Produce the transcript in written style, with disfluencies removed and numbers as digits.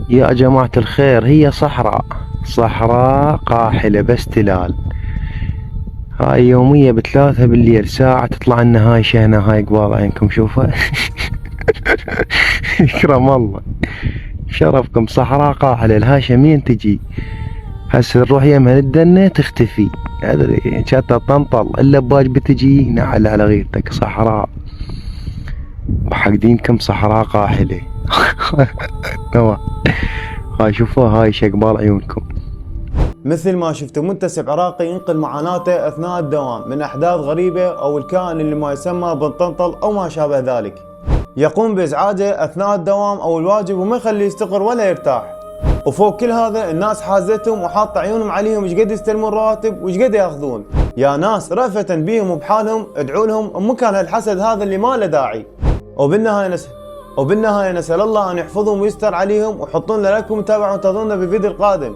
يا جماعة الخير، هي صحراء، صحراء قاحلة بس تلال. هاي يومية بثلاثة بالليل ساعة تطلع لنا هاي شهنة، هاي قبال عينكم شوفها. يكرم الله شرفكم. صحراء قاحلة الهاشمين تجي هسه نروح يمها للدنة تختفي، ادري شتا طنطل الا باج بتجي نعل على غيرتك. صحراء وحقدينكم صحراء قاحلة. تمام. هاي شوفوها هاي شقبال عيونكم. مثل ما شفتوا منتسب عراقي ينقل معاناته أثناء الدوام من أحداث غريبة أو الكائن اللي ما يسمى بالطنطل أو ما شابه ذلك، يقوم بإزعاجه أثناء الدوام أو الواجب وما يخليه يستقر ولا يرتاح. وفوق كل هذا الناس حازتهم وحاطة عيونهم عليهم، ايش قد يستلمون رواتب وايش قد ياخذون. يا ناس رأفة بيهم وبحالهم ادعوا لهم مكان هالحسد هذا اللي ما له داعي. وبالنهاية نسأل الله أن يحفظهم ويستر عليهم، وحطون لكم متابعة وانتظرونا بالفيديو القادم.